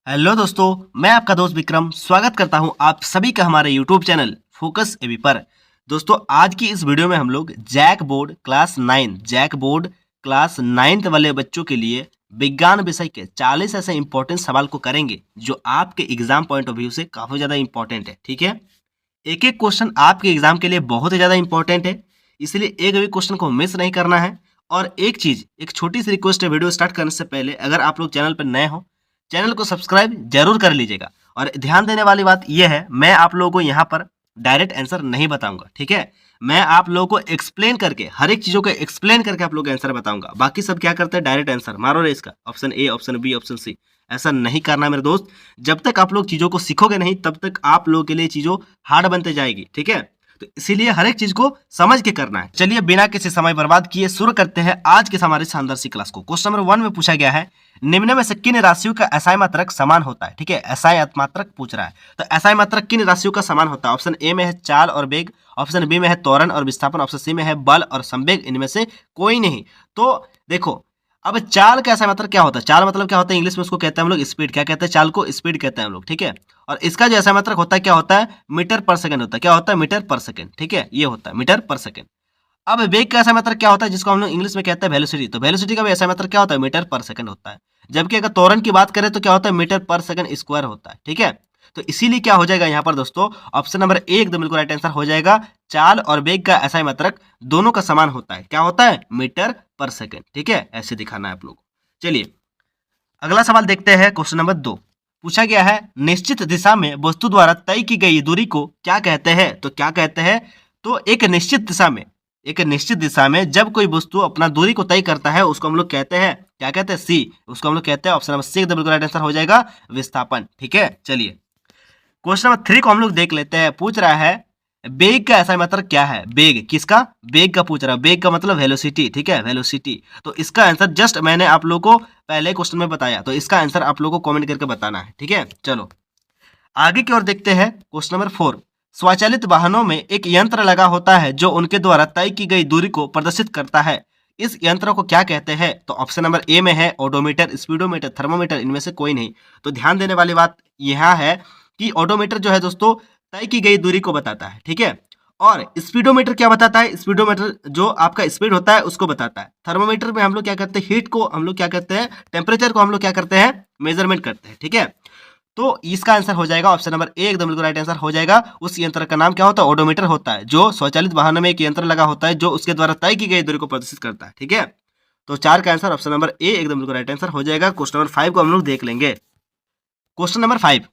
Hello दोस्तों, मैं आपका दोस्त विक्रम स्वागत करता हूं आप सभी का हमारे यूट्यूब चैनल फोकस एबी पर। दोस्तों, आज की इस वीडियो में हम लोग जैक बोर्ड क्लास 9th वाले बच्चों के लिए विज्ञान विषय के 40 ऐसे इंपॉर्टेंट सवाल को करेंगे जो आपके एग्जाम पॉइंट ऑफ व्यू से काफी ज्यादा इंपॉर्टेंट है। ठीक है, एक एक क्वेश्चन आपके एग्जाम के लिए बहुत ही ज्यादा इंपॉर्टेंट है, इसलिए एक भी क्वेश्चन को मिस नहीं करना है। और एक छोटी सी रिक्वेस्ट है, वीडियो स्टार्ट करने से पहले अगर आप लोग चैनल पर नए हो, चैनल को सब्सक्राइब जरूर कर लीजिएगा। और ध्यान देने वाली बात यह है, मैं आप लोगों को यहाँ पर डायरेक्ट आंसर नहीं बताऊंगा। ठीक है, मैं आप लोगों को एक्सप्लेन करके, हर एक चीजों को एक्सप्लेन करके आप लोगों को आंसर बताऊंगा। बाकी सब क्या करते हैं, डायरेक्ट आंसर मारो रे इसका, option A, option B, option C. ऐसा नहीं करना मेरे दोस्त। जब तक आप लोग चीजों को सीखोगे नहीं, तब तक आप लोगों के लिए चीजों हार्ड बनते जाएगी। ठीक है, तो इसीलिए हर एक चीज को समझ के करना है। चलिए बिना किसी समय बर्बाद किए शुरू करते हैं आज के हमारे शानदार सी क्लास को। क्वेश्चन नंबर 1 में पूछा गया है, निम्न में से किन राशियों का एसआई मात्रक समान होता है। ठीक है, एसआई मात्रक पूछ रहा है, तो एसआई मात्रक किन राशियों का समान होता है। ऑप्शन ए में है चाल और वेग, ऑप्शन बी में है त्वरण और विस्थापन, ऑप्शन सी में है बल और संवेग। इनमें से कोई नहीं। तो देखो, अब चाल का एसआई मात्रक क्या होता है। चाल मतलब क्या होता है, इंग्लिश में उसको कहते हैं हम लोग स्पीड। क्या कहते हैं, चाल को स्पीड कहते हैं हम लोग। ठीक है, और इसका जो एसआई मात्रक होता है क्या होता है, मीटर पर सेकंड होता है। क्या होता है, मीटर पर सेकंड। ठीक है, ये होता है मीटर पर सेकंड। अब वेग का एसआई मात्रक क्या होता है, जिसको हम लोग इंग्लिश में कहते हैं वेलोसिटी। तो वेलोसिटी का भी एसआई मात्रक क्या होता है, मीटर पर सेकंड होता है। जबकि अगर त्वरण की बात करें तो क्या होता है, मीटर पर सेकंड स्क्वायर होता है। ठीक है, तो इसीलिए क्या हो जाएगा यहाँ पर दोस्तों, ऑप्शन नंबर ए एकदम बिल्कुल राइट आंसर हो जाएगा। चाल और वेग का एसआई मात्रक दोनों का समान होता है। क्या होता है, मीटर पर सेकंड। ठीक है, ऐसे दिखाना है आप लोग को। चलिए अगला सवाल देखते हैं। क्वेश्चन नंबर 2 पूछा गया है, निश्चित दिशा में वस्तु द्वारा तय की गई दूरी को क्या कहते हैं। तो क्या कहते हैं, तो एक निश्चित दिशा में जब कोई वस्तु अपना दूरी को तय करता है, उसको हम लोग कहते हैं, क्या कहते हैं, सी। उसको हम लोग कहते हैं, ऑप्शन नंबर सी एकदम बिल्कुल राइट आंसर हो जाएगा, विस्थापन। ठीक है, चलिए क्वेश्चन नंबर 3 को हम लोग देख लेते हैं। पूछ रहा है, बेग का ऐसा मतलब क्या है। बेग किसका, बेग का पूछ रहा है। बेग का मतलब वेलोसिटी। ठीक है, वेलोसिटी। तो इसका आंसर जस्ट मैंने आप लोगों को पहले क्वेश्चन में बताया, तो इसका आंसर आप लोगों को कमेंट करके बताना है। ठीक है, चलो आगे की ओर देखते हैं। क्वेश्चन नंबर 4, स्वचालित वाहनों में एक यंत्र लगा होता है जो उनके द्वारा तय की गई दूरी को प्रदर्शित करता है। इस यंत्र को क्या कहते हैं। तो ऑप्शन नंबर ए में है ओडोमीटर, स्पीडोमीटर, थर्मोमीटर। इनमें से कोई नहीं। तो ध्यान देने वाली बात यहाँ है कि ऑडोमीटर जो है दोस्तों, तय की गई दूरी को बताता है। ठीक है, और स्पीडोमीटर क्या बताता है, स्पीडोमीटर जो आपका स्पीड होता है उसको बताता है। थर्मोमीटर में हम लोग क्या करते हैं, हीट को हम लोग क्या करते हैं, टेम्परेचर को हम लोग क्या करते हैं, मेजरमेंट करते हैं। ठीक है, तो इसका आंसर हो जाएगा ऑप्शन नंबर ए एकदम बिल्कुल राइट आंसर हो जाएगा। उस यंत्र का नाम क्या होता है, ओडोमीटर होता है, जो स्वचालित वाहनों में एक यंत्र लगा होता है जो उसके द्वारा तय की गई दूरी को प्रदर्शित करता है। ठीक है, तो 4 का आंसर ऑप्शन नंबर ए एकदम बिल्कुल राइट आंसर हो जाएगा। क्वेश्चन नंबर 5 को हम लोग देख लेंगे। क्वेश्चन नंबर 5,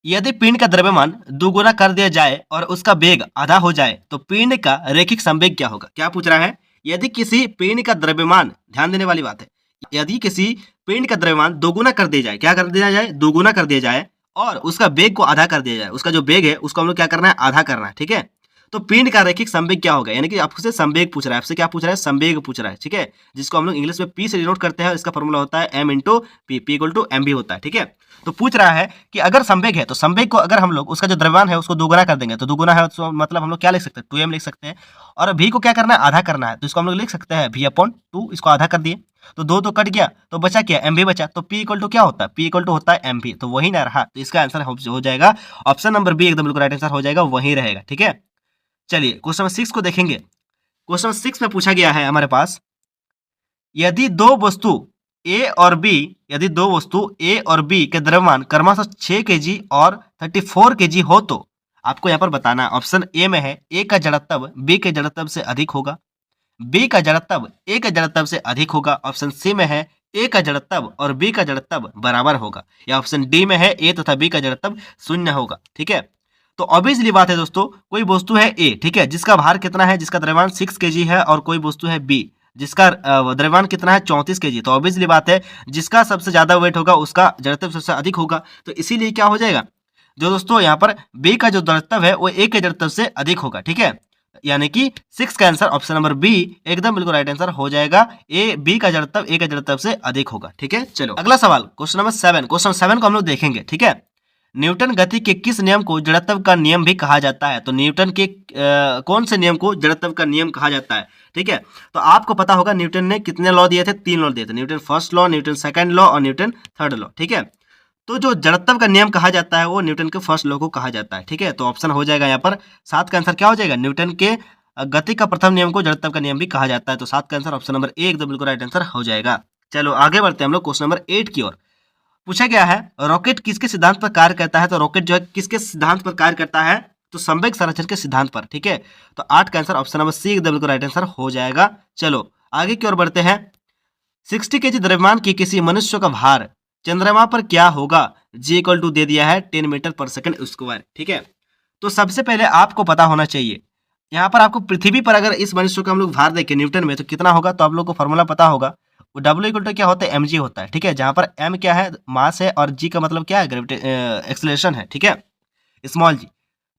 यदि पिंड का द्रव्यमान दोगुना कर दिया जाए और उसका वेग आधा हो जाए तो पिंड का रैखिक संवेग क्या होगा। क्या पूछ रहा है, यदि किसी पिंड का द्रव्यमान, ध्यान देने वाली बात है, यदि किसी पिंड का द्रव्यमान दोगुना कर दिया जाए, क्या कर दिया जाए, दोगुना कर दिया जाए, और उसका वेग को आधा कर दिया जाए, उसका जो वेग है उसको हम लोग क्या करना है, आधा करना है। ठीक है, तो पिंड का रैखिक संवेग क्या होगा, यानी कि आपसे संवेग पूछ रहा है, आपसे क्या पूछ रहा है, संवेग पूछ रहा है। ठीक है, जिसको हम लोग इंग्लिश में पी से डिनोट करते हैं, इसका फॉर्मूला होता है M into P, P equal to M भी होता है। ठीक है, तो पूछ रहा है कि अगर संवेग है तो संवेग को अगर हम लोग उसका जो द्रव्यमान है उसको दोगुना कर देंगे, तो दोगुना है तो मतलब हम लोग क्या लिख सकते हैं, 2m लिख सकते हैं। और v को क्या करना है, आधा करना है, तो इसको हम लोग लिख सकते हैं v/2। इसको आधा कर दिए तो 2 तो कट गया, तो बचा क्या, एम भी बचा। तो p इक्वल टू क्या होता है, p इक्वल टू होता है एम भी, तो वही ना रहा। तो इसका आंसर हो जाएगा ऑप्शन नंबर बी एकदम बिल्कुल राइट आंसर हो जाएगा, वही रहेगा। ठीक है, चलिए क्वेश्चन नंबर 6 को देखेंगे। क्वेश्चन नंबर 6 में पूछा गया है हमारे पास, यदि दो वस्तु ए और बी के द्रव्यमान क्रमशः 6 kg और 34 kg हो तो आपको यहाँ पर बताना है। ऑप्शन ए में है, ए का जड़त्व बी के जड़त्व से अधिक होगा, बी का जड़त्व ए के जड़त्व से अधिक होगा। ऑप्शन सी में है, ए का जड़त्व और बी का जड़त्व बराबर होगा, या ऑप्शन डी में है, ए तथा बी का जड़त्व शून्य होगा। ठीक है, तो ऑब्वियसली बात है दोस्तों, कोई वस्तु है ए, ठीक है, जिसका भार कितना है, जिसका द्रव्यमान 6 kg है, और कोई वस्तु है बी जिसका द्रव्यमान कितना है, 34 kg। तो ऑब्वियसली बात है, जिसका सबसे ज्यादा वेट होगा उसका जड़त्व सबसे अधिक होगा। तो इसीलिए क्या हो जाएगा, जो दोस्तों यहाँ पर बी का जो जड़त्व है वो ए के जड़त्व से अधिक होगा। ठीक है, यानी कि 6 का आंसर ऑप्शन नंबर बी एकदम बिल्कुल राइट आंसर हो जाएगा। ए बी का जड़त्व ए के जड़त्व से अधिक होगा। ठीक है, चलो अगला सवाल क्वेश्चन नंबर 7। क्वेश्चन 7 को हम लोग देखेंगे। ठीक है, न्यूटन गति के किस नियम को जड़त्व का नियम भी कहा जाता है। तो न्यूटन के कौन से नियम को जड़त्व का नियम कहा जाता है। ठीक है, तो आपको पता होगा न्यूटन ने कितने लॉ दिए थे, 3 लॉ दिए थे। Newton first law, Newton second law और न्यूटन थर्ड लॉ। ठीक है, तो जो जड़त्व का नियम कहा जाता है वो न्यूटन के फर्स्ट लॉ को कहा जाता है। ठीक है, तो ऑप्शन हो जाएगा यहाँ पर 7 का आंसर क्या हो जाएगा, न्यूटन के गति का प्रथम नियम को जड़त्व का नियम भी कहा जाता है। तो 7 का आंसर ऑप्शन नंबर ए एकदम बिल्कुल राइट आंसर हो जाएगा। चलो आगे बढ़ते हैं हम लोग क्वेश्चन नंबर 8 की ओर। पूछा गया है रॉकेट किसके सिद्धांत पर कार्य करता है। तो रॉकेट जो है किसके सिद्धांत पर कार्य करता है, तो संवेग संरक्षण के सिद्धांत पर। ठीक है, तो 8 का आंसर ऑप्शन नंबर सी एकदम बिल्कुल राइट आंसर हो जाएगा। चलो आगे की ओर बढ़ते हैं। 60 केजी द्रव्यमान की किसी मनुष्य का भार चंद्रमा पर क्या होगा, जी इक्वल टू दे दिया है 10 मीटर पर सेकंड स्क्वायर। ठीक है, तो सबसे पहले आपको पता होना चाहिए, यहाँ पर आपको पृथ्वी पर अगर इस मनुष्य को हम लोग भार देखें न्यूटन में तो कितना होगा, तो आप लोग को फॉर्मूला पता होगा। वो डब्ल्यू इक्वल टू क्या होता है, mg होता है। ठीक है, जहाँ पर m क्या है, मास है, और g का मतलब क्या है, एक्सेलरेशन है। ठीक है, स्मॉल g।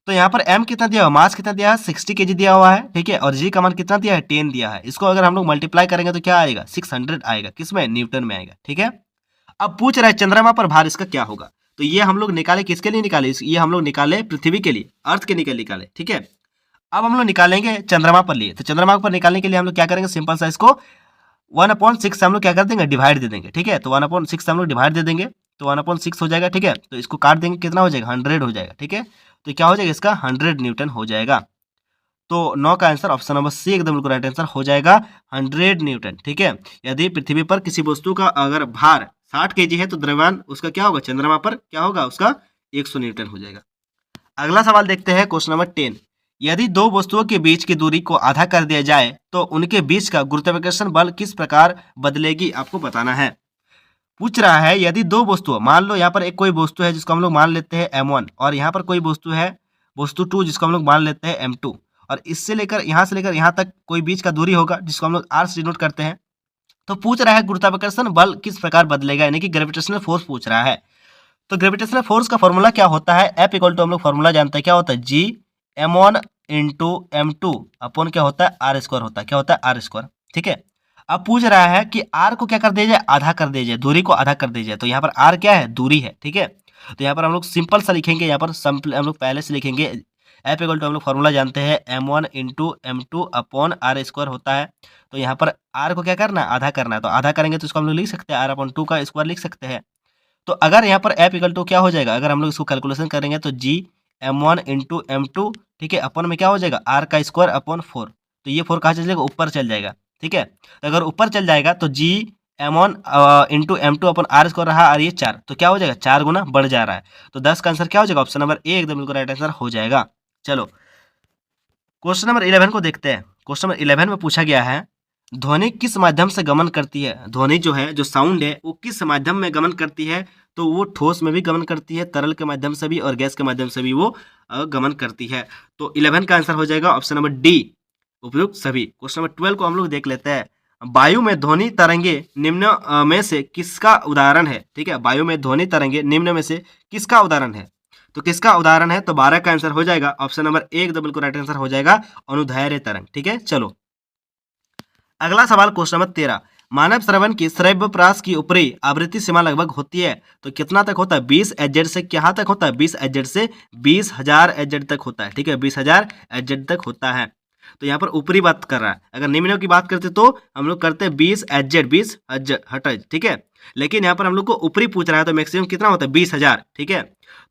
तो यहाँ पर m कितना दिया हुआ, मास कितना दिया है, 60 केजी दिया हुआ है। ठीक है, और g का मान कितना दिया है, 10 दिया है। इसको अगर हम लोग मल्टीप्लाई करेंगे तो क्या आएगा, 600 आएगा। किसमें, न्यूटन में आएगा। ठीक है, अब पूछ रहा है चंद्रमा पर भार इसका क्या होगा। तो ये हम लोग निकाले किसके लिए निकाले, ये हम लोग निकाले पृथ्वी के लिए, अर्थ के लिए निकाले। ठीक है, अब हम लोग निकालेंगे चंद्रमा पर लिए। तो चंद्रमा पर निकालने के लिए हम लोग क्या करेंगे, सिंपल सा इसको 1/6 हम लोग क्या कर देंगे, डिवाइड दे देंगे। ठीक है, तो 1/6 हम लोग डिवाइड दे देंगे तो 1/6 हो जाएगा। ठीक है, तो इसको काट देंगे, कितना हो जाएगा, 100 हो जाएगा। ठीक है, तो क्या हो जाएगा, इसका 100 न्यूटन हो जाएगा। तो 9 का आंसर ऑप्शन नंबर सी एकदम बिल्कुल राइट आंसर हो जाएगा, 100 न्यूटन। ठीक है, यदि पृथ्वी पर किसी वस्तु का अगर भार 60 केजी है तो द्रव्यमान उसका क्या होगा, चंद्रमा पर क्या होगा, उसका 100 न्यूटन हो जाएगा। अगला सवाल देखते हैं क्वेश्चन नंबर 10। यदि दो वस्तुओं के बीच की दूरी को आधा कर दिया जाए तो उनके बीच का गुरुत्वाकर्षण बल किस प्रकार बदलेगी, आपको बताना है। पूछ रहा है यदि दो वस्तुओं, मान लो यहाँ पर एक कोई वस्तु है जिसको हम लोग मान लेते हैं m1, और यहाँ पर कोई वस्तु है वस्तु 2 जिसको हम लोग मान लेते हैं m2, और इससे लेकर यहाँ तक कोई बीच का दूरी होगा जिसको हम लोग r से डिनोट करते हैं। तो पूछ रहा है गुरुत्वाकर्षण बल किस प्रकार बदलेगा, यानी कि ग्रेविटेशनल फोर्स पूछ रहा है। तो ग्रेविटेशनल फोर्स का फॉर्मूला क्या होता है, F इक्वल टू हम लोग फॉर्मूला जानते हैं, क्या होता है, G m1 into m2 upon क्या होता है, r स्क्वायर होता है, क्या होता है, r स्क्वायर। ठीक है, अब पूछ रहा है कि r को क्या कर दिया जाए, आधा कर दिया जाए, दूरी को आधा कर दिया जाए। तो यहाँ पर r क्या है, दूरी है। ठीक है, तो यहाँ पर हम लोग सिंपल सा लिखेंगे, यहाँ पर सिंपल हम लोग पहले से लिखेंगे। F इक्वल टू हम लोग फॉर्मूला जानते हैं m1 into m2 upon r square होता है। तो यहाँ पर r को क्या करना है, आधा करना है। तो आधा करेंगे तो इसको हम लोग लिख सकते हैं r अपॉन 2 का स्क्वायर लिख सकते हैं। तो अगर यहाँ पर F इक्वल टू क्या हो जाएगा, अगर हम लोग इसको कैलकुलेशन करेंगे तो G m1 इंटू m2, ठीक है, अपन में क्या हो जाएगा, r का स्क्वायर अपॉन 4। तो ये 4 कहाँ चल जाएगा, ऊपर चल जाएगा। ठीक है, तो अगर ऊपर चल जाएगा तो G m1 into m2 upon r square रहा, और ये 4, तो क्या हो जाएगा, 4 गुना बढ़ जा रहा है। तो 10 का आंसर क्या हो जाएगा, ऑप्शन नंबर ए एकदम बिल्कुल राइट आंसर हो जाएगा। चलो क्वेश्चन नंबर 11 को देखते हैं। क्वेश्चन नंबर 11 में पूछा गया है ध्वनि किस माध्यम से गमन करती है। ध्वनि जो है, जो साउंड है, वो किस माध्यम में गमन करती है। तो वो ठोस में भी गमन करती है, तरल के माध्यम से भी, और गैस के माध्यम से भी वो गमन करती है। तो 11 का आंसर हो जाएगा ऑप्शन नंबर डी, उपयुक्त सभी। क्वेश्चन नंबर 12 को हम लोग देख लेते हैं। वायु में ध्वनि तरंगे निम्न में से किसका उदाहरण है। ठीक है, वायु में ध्वनि तरंगे निम्न में से किसका उदाहरण है। तो किसका उदाहरण है, तो 12 का आंसर हो जाएगा ऑप्शन नंबर ए एकदम बिल्कुल राइट आंसर हो जाएगा, अनुदैर्घ्य तरंग। ठीक है, चलो अगला सवाल क्वेश्चन नंबर 13। मानव श्रवण की श्रव्यप्राश की ऊपरी आवृत्ति सीमा लगभग होती है, तो कितना तक होता है, 20 Hz से कहाँ तक होता है, 20 Hz से 20,000 Hz तक होता है। ठीक है, 20,000 Hz तक होता है। तो यहाँ पर ऊपरी बात कर रहा है, अगर निम्न की बात करते तो हम लोग करते हैं 20 Hz, 20 Hz। ठीक है, लेकिन यहाँ पर हम लोग को ऊपरी पूछ रहा है, तो मैक्सिमम कितना होता है, 20,000। ठीक है,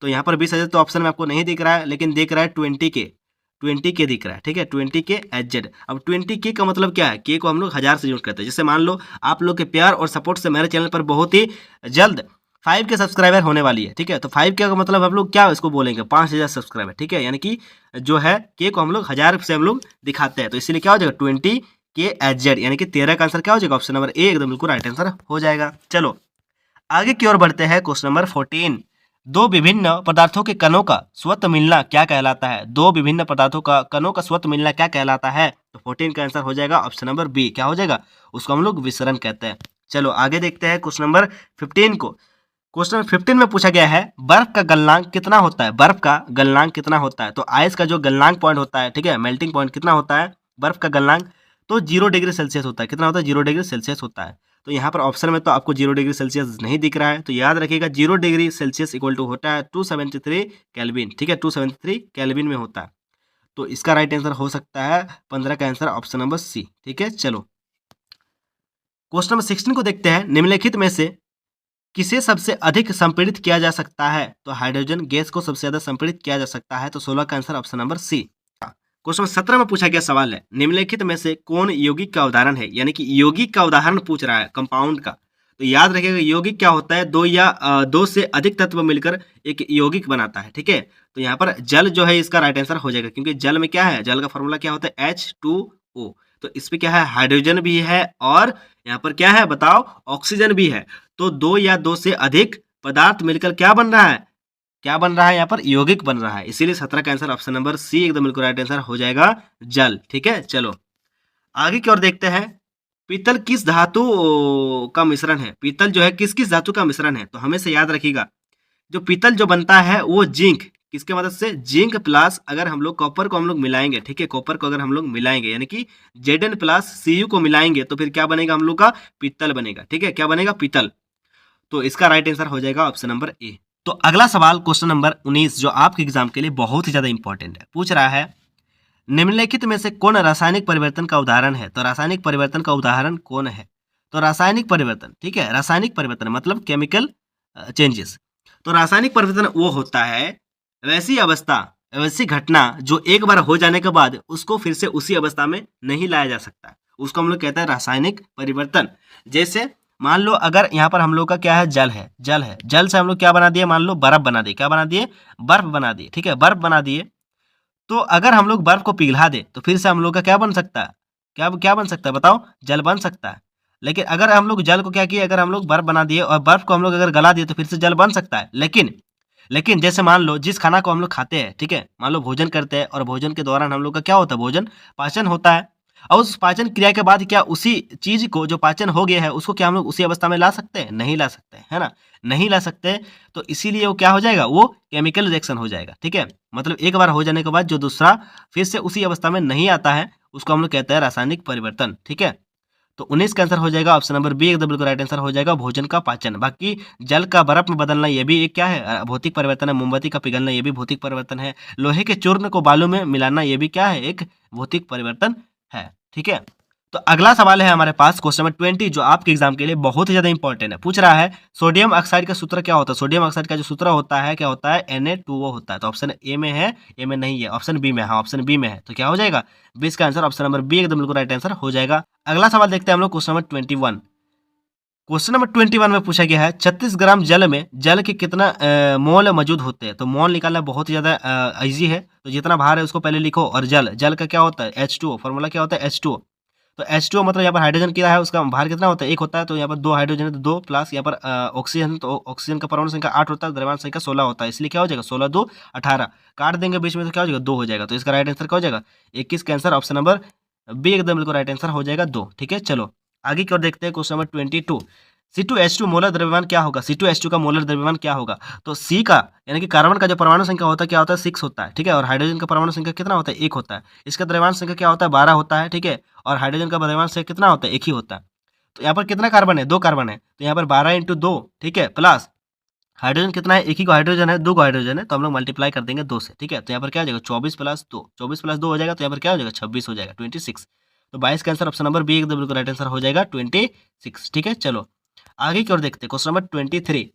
तो यहाँ पर 20,000 तो ऑप्शन में आपको नहीं दिख रहा है, लेकिन दिख रहा है 20K दिख रहा है। ठीक है, 20K Hz। अब 20K का मतलब क्या है, के को हम लोग 1000 से यूज करते हैं। जैसे मान लो आप लोग के प्यार और सपोर्ट से मेरे चैनल पर बहुत ही जल्द 5K सब्सक्राइबर होने वाली है। ठीक है, तो 5K का मतलब हम लोग क्या इसको बोलेंगे, 5000 सब्सक्राइबर। ठीक है, यानी कि जो है के को हम लोग 1000 से हम लोग दिखाते हैं, तो इसीलिए क्या हो जाएगा 20K Hz, यानी कि 13 का आंसर क्या हो जाएगा, ऑप्शन नंबर ए एकदम बिल्कुल राइट आंसर हो जाएगा। चलो आगे की ओर बढ़ते हैं। Question number 14। दो विभिन्न पदार्थों के कणों का स्वतः मिलना क्या कहलाता है। दो विभिन्न पदार्थों का कणों का स्वतः मिलना क्या कहलाता है। तो 14 का आंसर हो जाएगा ऑप्शन नंबर बी, क्या हो जाएगा, उसको हम लोग विसरण कहते हैं। चलो आगे देखते हैं क्वेश्चन नंबर 15 को। क्वेश्चन नंबर 15 में पूछा गया है बर्फ का गलनांक कितना होता है। बर्फ का गलनांक कितना होता है। तो आइस का जो गलनांक पॉइंट होता है, ठीक है, मेल्टिंग पॉइंट कितना होता है बर्फ का गलनांक, तो 0 डिग्री सेल्सियस होता है। कितना होता है, 0 डिग्री सेल्सियस होता है। तो यहाँ पर ऑप्शन में तो आपको 0 डिग्री सेल्सियस नहीं दिख रहा है, तो याद रखिएगा 0 डिग्री सेल्सियस इक्वल टू होता है 273 केल्विन। ठीक है, 273 केल्विन में होता है। तो इसका राइट आंसर हो सकता है 15 का आंसर ऑप्शन नंबर सी। ठीक है, चलो क्वेश्चन नंबर 16 को देखते हैं। निम्नलिखित में से किसे सबसे अधिक संपीड़ित किया जा सकता है? तो हाइड्रोजन गैस को सबसे ज्यादा संपीड़ित किया जा सकता है। तो 16 का answer option number C. Question 17 में पूछा गया सवाल है, निम्नलिखित में से कौन यौगिक का उदाहरण है? यानी कि यौगिक का उदाहरण पूछ रहा है, कंपाउंड का। तो याद रखिएगा यौगिक क्या होता है, दो से अधिक तत्व मिलकर एक यौगिक बनाता है। ठीक है, तो यहाँ पर जल जो है इसका राइट आंसर हो जाएगा, क्योंकि जल में क्या है, जल का फॉर्मूला क्या होता है H2O। तो इसमें क्या है, हाइड्रोजन भी है और यहाँ पर क्या है बताओ, ऑक्सीजन भी है। तो दो या दो से अधिक पदार्थ मिलकर क्या बन रहा है, क्या बन रहा है, यहाँ पर यौगिक बन रहा है। इसीलिए 17 का आंसर ऑप्शन नंबर सी एकदम बिल्कुल राइट आंसर हो जाएगा, जल। ठीक है, चलो आगे की ओर देखते हैं। पीतल किस धातु का मिश्रण है? पीतल जो है किस किस धातु का मिश्रण है? तो हमेशा याद रखिएगा, जो पीतल जो बनता है वो जिंक, किसके मदद से, जिंक प्लस अगर हम लोग कॉपर को हम लोग मिलाएंगे, ठीक है, कॉपर को अगर हम लोग मिलाएंगे यानी कि Zn प्लस Cu को मिलाएंगे तो फिर क्या बनेगा हम लोग का, पीतल बनेगा। ठीक है, क्या बनेगा, पीतल। तो इसका राइट आंसर हो जाएगा ऑप्शन नंबर ए। तो अगला सवाल क्वेश्चन नंबर 19 जो आपके एग्जाम के लिए बहुत ही ज्यादा इंपॉर्टेंट है, पूछ रहा है निम्नलिखित में से कौन रासायनिक परिवर्तन का उदाहरण है? तो रासायनिक परिवर्तन का उदाहरण कौन है? तो रासायनिक परिवर्तन, ठीक है, रासायनिक परिवर्तन मतलब केमिकल चेंजेस। तो रासायनिक परिवर्तन वो होता है वैसी अवस्था, वैसी घटना जो एक बार हो जाने के बाद उसको फिर से उसी अवस्था में नहीं लाया जा सकता, उसको हम लोग कहते हैं रासायनिक परिवर्तन। जैसे मान लो अगर यहाँ पर हम लोग का क्या है, जल है, जल है, जल से हम लोग क्या बना दिए, मान लो बर्फ बना दिए, क्या बना दिए, बर्फ बना दिए। ठीक है, बर्फ बना दिए। तो अगर हम लोग बर्फ को पिघला दे तो फिर से हम लोग का क्या बन सकता है, क्या क्या बन सकता है बताओ, जल बन सकता है। लेकिन अगर हम लोग जल को क्या किए, अगर हम लोग बर्फ बना दिए और बर्फ को हम लोग अगर गला दिए तो फिर से जल बन सकता है। लेकिन जैसे मान लो जिस खाना को हम लोग खाते हैं, ठीक है, मान लो भोजन करते हैं और भोजन के दौरान हम लोग का क्या होता है, भोजन पाचन होता है। और उस पाचन क्रिया के बाद क्या उसी चीज को जो पाचन हो गया है उसको क्या हम लोग उसी अवस्था में ला सकते हैं? नहीं ला सकते, है ना, नहीं ला सकते। तो इसीलिए वो क्या हो जाएगा, वो केमिकल रिएक्शन हो जाएगा। ठीक है, मतलब एक बार हो जाने के बाद जो दूसरा फिर से उसी अवस्था में नहीं आता है उसको हम लोग कहते हैं रासायनिक परिवर्तन। ठीक है, तो 19 का आंसर हो जाएगा ऑप्शन नंबर बी एकदम बिल्कुल राइट आंसर हो जाएगा, भोजन का पाचन। बाकी जल का बर्फ में बदलना ये भी एक क्या है, भौतिक परिवर्तन है। मोमबत्ती का पिघलना ये भी भौतिक परिवर्तन है। लोहे के चूर्ण को बालू में मिलाना ये भी क्या है, एक भौतिक परिवर्तन है। ठीक है, तो अगला सवाल है हमारे पास क्वेश्चन नंबर 20 जो आपके एग्जाम के लिए बहुत ही ज्यादा इंपॉर्टेंट है। पूछ रहा है सोडियम ऑक्साइड का सूत्र क्या होता है? सोडियम ऑक्साइड का जो सूत्र होता है क्या होता है, Na2O होता है। तो ऑप्शन ए में है, ए में नहीं है, ऑप्शन बी में है, ऑप्शन बी में है। तो क्या हो जाएगा, 20 का आंसर ऑप्शन नंबर बी एकदम बिल्कुल राइट आंसर हो जाएगा। अगला सवाल देखते हैं हम लोग क्वेश्चन नंबर 21। क्वेश्चन नंबर 21 में पूछा गया है 36 ग्राम जल में जल के कितना मोल मौजूद होते हैं? तो मोल निकालना बहुत ही ज्यादा इजी है। तो जितना भार है उसको पहले लिखो और जल, जल का क्या होता है, H2O, फॉर्मूला क्या होता है, H2O। तो H2O मतलब यहाँ पर हाइड्रोजन क्या है, उसका भार कितना होता है, एक होता है। तो यहाँ पर दो हाइड्रोजन है तो दो, प्लस यहाँ पर ऑक्सीजन, तो ऑक्सीजन का परमाणु संख्या 8 होता है, द्रव्यमान संख्या 16 होता है, इसलिए क्या हो जाएगा 16 2 18, काट देंगे बीच में तो क्या हो जाएगा 2 हो जाएगा। तो इसका राइट आंसर क्या हो जाएगा 21 का आंसर ऑप्शन नंबर बी एकदम बिल्कुल राइट आंसर हो जाएगा 2। ठीक है, चलो आगे की ओर देखते हैं क्वेश्चन नंबर 22। C2H2 मोलर द्रव्यमान क्या होगा? C2H2 का मोलर द्रव्यमान क्या होगा? तो C का यानी कि कार्बन का जो परमाणु संख्या होता है क्या होता है 6 होता है। ठीक है, और हाइड्रोजन का परमाणु संख्या कितना होता है 1 होता है। इसका द्रव्यमान संख्या क्या होता है 12 होता है। ठीक है, और हाइड्रोजन का द्रव्यमान संख्या कितना होता है 1 ही होता है। तो यहाँ पर कितना कार्बन है 2 कार्बन है, तो यहाँ पर 12 × 2, ठीक है, प्लस हाइड्रोजन कितना है 1 ही को हाइड्रोजन है, 2 को हाइड्रोजन है, तो हम लोग मल्टीप्लाई कर देंगे 2 से। ठीक है, तो यहाँ पर क्या हो जाएगा 24 + 2, 24 + 2 हो जाएगा, तो यहाँ पर क्या हो जाएगा 26 हो जाएगा, 26। तो 22 का आंसर ऑप्शन नंबर बी एकदम बिल्कुल राइट आंसर हो जाएगा 26। ठीक है, चलो आगे की ओर देखते हैं क्वेश्चन नंबर 23।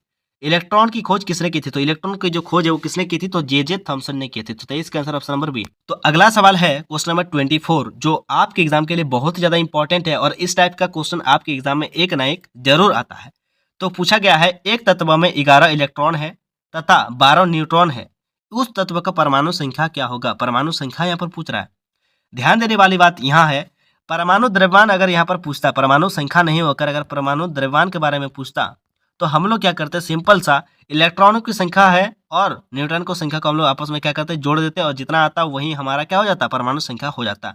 इलेक्ट्रॉन की खोज किसने की थी? तो इलेक्ट्रॉन की जो खोज है वो किसने की थी? तो जे थॉमसन ने की थी। तो 23 का आंसर ऑप्शन नंबर बी। तो अगला सवाल है क्वेश्चन नंबर 24 जो आपके एग्जाम के लिए बहुत ही ज्यादा इंपॉर्टेंट है और इस टाइप का क्वेश्चन आपके एग्जाम में एक ना एक जरूर आता है। तो पूछा गया है एक तत्व में 11 इलेक्ट्रॉन है तथा 12 न्यूट्रॉन है, उस तत्व का परमाणु संख्या क्या होगा? परमाणु संख्या यहाँ पर पूछ रहा है। ध्यान देने वाली बात यहाँ है, परमाणु द्रव्यमान अगर यहाँ पर पूछता, परमाणु संख्या नहीं होकर अगर परमाणु द्रव्यमान के बारे में पूछता तो हम लोग क्या करते हैं, सिंपल सा इलेक्ट्रॉनों की संख्या है और न्यूट्रॉन को संख्या को हम लोग आपस में क्या करते हैं जोड़ देते हैं और जितना आता वही हमारा क्या हो जाता, परमाणु संख्या हो जाता।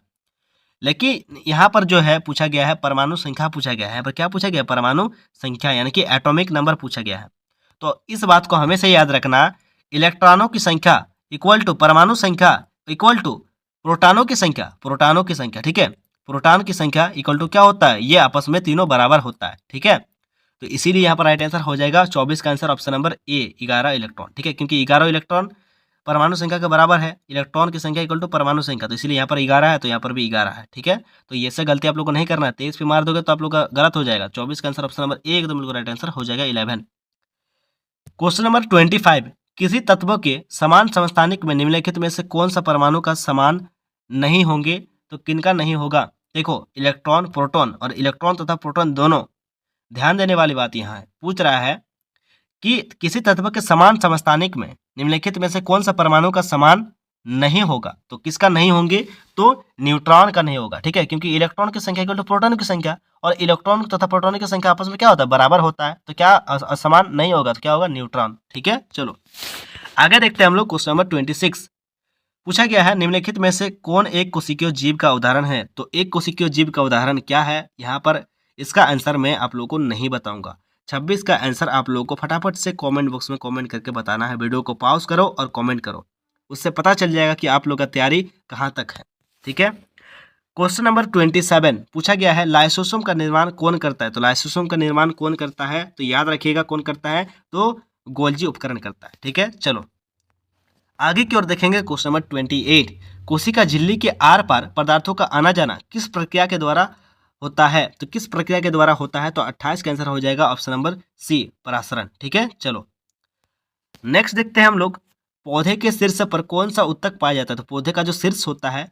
लेकिन यहाँ पर जो है पूछा गया है परमाणु संख्या पूछा गया है, यहाँ पर क्या पूछा गया, परमाणु संख्या यानी कि एटॉमिक नंबर पूछा गया है। तो इस बात को हमेशा याद रखना, इलेक्ट्रॉनों की संख्या इक्वल टू परमाणु संख्या इक्वल टू प्रोटॉनों की संख्या, प्रोटॉनों की संख्या। ठीक है, प्रोटॉन की संख्या इक्वल टू क्या होता है, ये आपस में तीनों बराबर होता है। ठीक है, तो इसीलिए यहाँ पर राइट आंसर हो जाएगा 24 का answer option number A 11 electron. ठीक है, क्योंकि 11 इलेक्ट्रॉन परमाणु संख्या के बराबर है, इलेक्ट्रॉन की संख्या इक्वल टू परमाणु संख्या, तो इसलिए यहाँ पर 11 है तो यहाँ पर भी 11 है। ठीक है, तो ये से गलती आप लोग को नहीं करना है, 23 पे मार दोगे तो आप लोग का गलत हो जाएगा। 24 का आंसर ऑप्शन नंबर ए एकदम बिल्कुल राइट आंसर हो जाएगा 11। क्वेश्चन नंबर 25, किसी तत्व के समान समस्थानिक में निम्नलिखित में से कौन सा परमाणु का समान नहीं होंगे, तो किनका नहीं होगा। देखो इलेक्ट्रॉन प्रोटॉन, और इलेक्ट्रॉन तथा प्रोटॉन दोनों, ध्यान देने वाली बात यहाँ है, पूछ रहा है कि किसी तत्व के समान समस्थानिक में निम्नलिखित में से कौन सा परमाणु का समान नहीं होगा, तो किसका नहीं होंगे, तो न्यूट्रॉन का नहीं होगा। ठीक है, क्योंकि इलेक्ट्रॉन की संख्या इक्वल टू प्रोटॉन की संख्या, और इलेक्ट्रॉन तथा प्रोटॉन की संख्या आपस में क्या होता है, बराबर होता है, तो क्या समान नहीं होगा, तो क्या होगा, न्यूट्रॉन। ठीक है, चलो आगे देखते हैं हम लोग। क्वेश्चन नंबर 26 पूछा गया है, निम्नलिखित में से कौन एक कोशिकीय जीव का उदाहरण है, तो एक कोशिकीय जीव का उदाहरण क्या है। यहाँ पर इसका आंसर मैं आप लोगों को नहीं बताऊंगा। 26 का आंसर आप लोगों को फटाफट से कमेंट बॉक्स में कमेंट करके बताना है। वीडियो को पॉज करो और कमेंट करो, उससे पता चल जाएगा कि आप लोग का तैयारी कहाँ तक है। ठीक है, क्वेश्चन नंबर 27 पूछा गया है, लाइसोसोम का निर्माण कौन करता है, तो लाइसोसोम का निर्माण कौन करता है, तो याद रखिएगा कौन करता है, तो गोल्जी उपकरण करता है। ठीक है, चलो आगे की ओर देखेंगे। क्वेश्चन नंबर 28, कोशिका झिल्ली के आर पार पदार्थों का आना जाना किस प्रक्रिया के द्वारा होता है, तो किस प्रक्रिया के द्वारा होता है, तो 28 का आंसर हो जाएगा ऑप्शन नंबर सी, परासरण। ठीक है, चलो नेक्स्ट देखते हैं हम लोग, पौधे के शीर्ष पर कौन सा उत्तक पाया जाता है, तो पौधे का जो शीर्ष होता है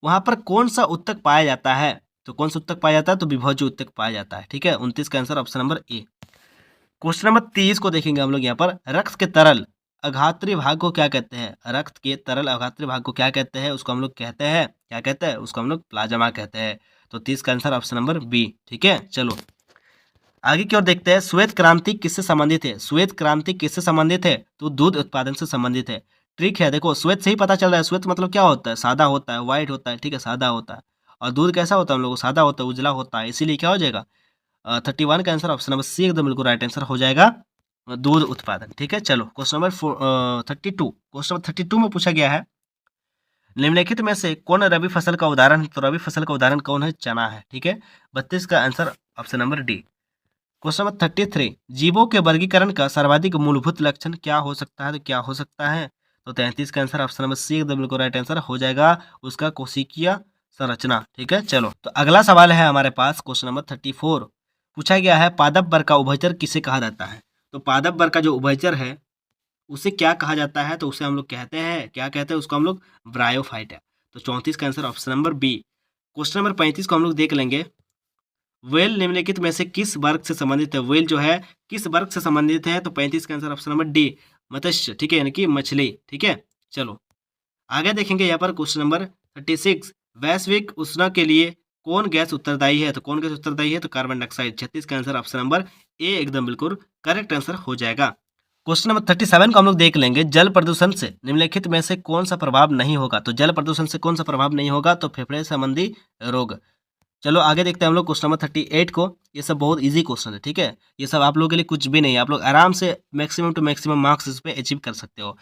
वहां पर कौन सा उत्तक पाया जाता है, तो कौन सा उत्तक पाया जाता है, तो विभोज्य उत्तक पाया जाता है। ठीक है, 29 का answer option number A. Question number 30 को देखेंगे हम लोग। यहाँ पर रक्त के तरल अघात्री भाग को क्या कहते हैं, रक्त के तरल अघात्री भाग को क्या कहते हैं, उसको हम लोग कहते हैं, क्या कहते हैं, उसको हम लोग प्लाज्मा कहते हैं। तो 30 का आंसर ऑप्शन नंबर बी। ठीक है, चलो आगे की ओर देखते हैं, श्वेत क्रांति किससे संबंधित है, श्वेत क्रांति किससे संबंधित है, तो दूध उत्पादन से संबंधित है। ट्रिक है, देखो श्वेत से ही पता चल रहा है, श्वेत मतलब क्या होता है, सादा होता है, व्हाइट होता है। ठीक है, सादा होता है, और दूध कैसा होता है, हम लोग सादा होता है, उजला होता है, इसीलिए क्या हो जाएगा 31 का आंसर ऑप्शन नंबर सी एकदम बिल्कुल राइट आंसर हो जाएगा, दूध उत्पादन। ठीक है, चलो क्वेश्चन नंबर 32, क्वेश्चन नंबर 32 में पूछा गया है, निम्नलिखित में से कौन रबी फसल का उदाहरण है, तो रबी फसल का उदाहरण कौन है, चना है। ठीक है, 32 का answer option number D. Question number 33, जीवों के वर्गीकरण का सर्वाधिक मूलभूत लक्षण क्या हो सकता है, तो क्या हो सकता है, तो 33 का आंसर ऑप्शन नंबर सी एकदम बिल्कुल राइट आंसर हो जाएगा, उसका कोशिकीय संरचना। ठीक है, चलो तो अगला सवाल है हमारे पास क्वेश्चन नंबर 34, पूछा गया है, पादप वर्ग का उभयचर किसे कहा जाता है, तो पादप वर्ग का जो उभयचर है उसे क्या कहा जाता है, तो उसे हम लोग कहते हैं, क्या कहते हैं, उसको हम लोग ब्रायोफाइट है। तो 34 का answer option number B. Question number 35 को हम लोग देख लेंगे, वेल निम्नलिखित में से किस वर्ग से संबंधित है, वेल जो है किस वर्ग से संबंधित है, तो 35 का आंसर ऑप्शन नंबर डी, मत्स्य। ठीक है, यानी कि मछली। ठीक है, चलो आगे देखेंगे यहाँ पर क्वेश्चन नंबर 36, वैश्विक उष्णता के लिए कौन गैस उत्तरदायी है, तो कौन गैस उत्तरदायी है, तो कार्बन डाइऑक्साइड। 36 का आंसर ऑप्शन नंबर ए एकदम बिल्कुल करेक्ट आंसर हो जाएगा। क्वेश्चन नंबर 37 को हम लोग देख लेंगे, जल प्रदूषण से निम्नलिखित में से कौन सा प्रभाव नहीं होगा, तो जल प्रदूषण से कौन सा प्रभाव नहीं होगा, तो फेफड़े संबंधी रोग। चलो आगे देखते हैं हम लोग क्वेश्चन नंबर 38 को। ये सब बहुत इजी क्वेश्चन है। ठीक है, ये सब आप लोगों के लिए कुछ भी नहीं है, आप लोग आराम से मैक्सिमम टू मैक्सिमम मार्क्स इस पे अचीव कर सकते हो।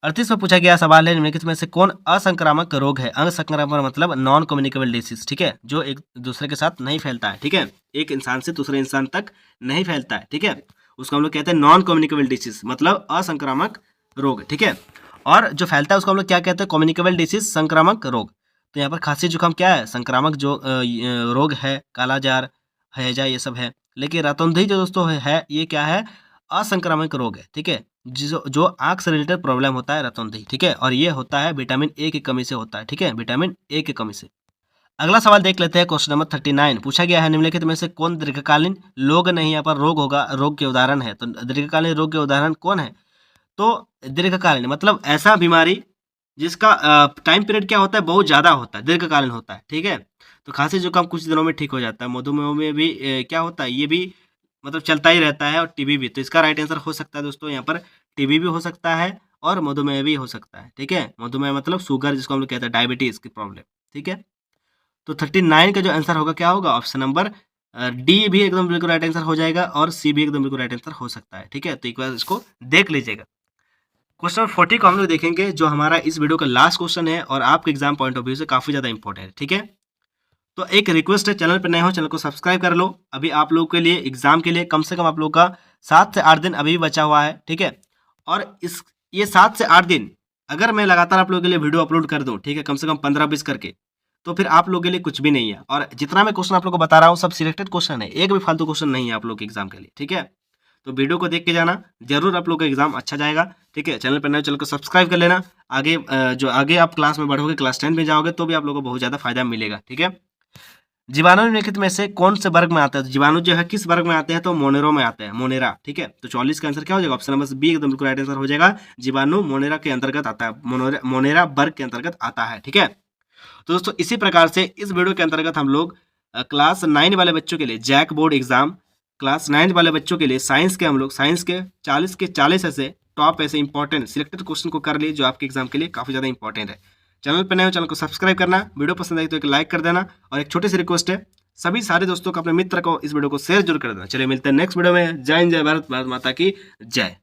38 में पूछा गया सवाल है, निम्नलिखित में से कौन असंक्रामक रोग है, असंक्रामक मतलब नॉन कम्युनिकेबल डिसीज। ठीक है, जो एक दूसरे के साथ नहीं फैलता है। ठीक है, एक इंसान से दूसरे इंसान तक नहीं फैलता है। ठीक है, उसको हम लोग कहते हैं नॉन कम्युनिकेबल डिसीज, मतलब असंक्रामक रोग। ठीक है, और जो फैलता है उसको हम लोग क्या कहते हैं, कम्युनिकेबल डिसीज, संक्रामक रोग। तो यहाँ पर खांसी जुकाम क्या है, संक्रामक जो रोग है, कालाजार, हैजा, ये सब है। लेकिन रतौंधी जो दोस्तों है ये क्या है, असंक्रामक रोग है। ठीक है, जो आंख से रिलेटेड प्रॉब्लम होता है रतौंधी। ठीक है, और ये होता है विटामिन ए की कमी से होता है। ठीक है, विटामिन ए की कमी से। अगला सवाल देख लेते हैं, क्वेश्चन नंबर 39 पूछा गया है, निम्नलिखित में से कौन दीर्घकालीन लोग नहीं, यहाँ पर रोग होगा, रोग के उदाहरण है, तो दीर्घकालीन रोग के उदाहरण कौन है, तो दीर्घकालीन मतलब ऐसा बीमारी जिसका टाइम पीरियड क्या होता है, बहुत ज़्यादा होता है, दीर्घकालीन होता है। ठीक है, तो खांसी जुकाम कुछ दिनों में ठीक हो जाता है, मधुमेह में भी क्या होता है, ये भी मतलब चलता ही रहता है, और टीबी भी। तो इसका राइट आंसर हो सकता है दोस्तों, यहाँ पर टीबी भी हो सकता है और मधुमेह भी हो सकता है। ठीक है, मधुमेह मतलब शुगर, जिसको हम लोग कहते हैं डायबिटीज की प्रॉब्लम। ठीक है, तो 39 का जो आंसर होगा क्या होगा, ऑप्शन नंबर डी भी एकदम बिल्कुल राइट आंसर हो जाएगा, और सी भी एकदम बिल्कुल राइट आंसर हो सकता है। ठीक है, तो एक बार इसको देख लीजिएगा। क्वेश्चन नंबर 40 को हम लोग देखेंगे, जो हमारा इस वीडियो का लास्ट क्वेश्चन है और आपके एग्जाम पॉइंट ऑफ व्यू से काफ़ी ज़्यादा इंपॉर्टेंट है। ठीक है, तो एक रिक्वेस्ट है, चैनल पर नए हो चैनल को सब्सक्राइब कर लो। अभी आप लोगों के लिए एग्जाम के लिए कम से कम आप लोग का 7 से 8 दिन अभी भी बचा हुआ है। ठीक है, और ये 7 से 8 दिन अगर मैं लगातार आप लोगों के लिए वीडियो अपलोड कर दूँ, ठीक है, कम से कम 15-20 करके, तो फिर आप लोगों के लिए कुछ भी नहीं है। और जितना मैं क्वेश्चन आप लोग को बता रहा हूँ सब सिलेक्टेड क्वेश्चन है, एक भी फालतू क्वेश्चन नहीं है आप लोग के एग्जाम के लिए। ठीक है, तो वीडियो को देख के जाना, जरूर आप लोग का एग्जाम अच्छा जाएगा। ठीक है, चैनल पर नए चैनल को सब्सक्राइब कर लेना। आगे जो आगे आप क्लास में बढ़ोगे, क्लास 10 में जाओगे तो भी आप लोगों को बहुत ज़्यादा फायदा मिलेगा। ठीक है, जीवाणु निम्नलिखित में से कौन से वर्ग में आता है? तो जीवाणु जो है किस वर्ग में आते हैं? तो मोनेरो में आते हैं, मोनेरा। ठीक है, तो 44 का आंसर क्या हो जाएगा? ऑप्शन नंबर बी एकदम बिल्कुल राइट आंसर हो जाएगा। जीवाणु मोनेरा के अंतर्गत आता है, मोनेरा वर्ग के अंतर्गत आता है। ठीक है, तो दोस्तों इसी प्रकार से इस वीडियो के अंतर्गत हम लोग क्लास 9 वाले बच्चों के लिए जैक बोर्ड एग्जाम, क्लास 9 वाले बच्चों के लिए साइंस के हम लोग साइंस के 40 ऐसे टॉप ऐसे इंपॉर्टेंट सिलेक्टेड क्वेश्चन को कर लिए जो आपके एग्जाम के लिए काफी ज्यादा इंपॉर्टेंट है। चैनल पर नए हो, चैनल को सब्सक्राइब करना, वीडियो पसंद आई तो एक लाइक कर देना, और एक छोटी सी रिक्वेस्ट है, सभी सारे दोस्तों को, अपने मित्र को इस वीडियो को शेयर जरूर कर देना। चलिए मिलते हैं नेक्स्ट वीडियो में। जय हिंद, जय भारत, भारत माता की जय।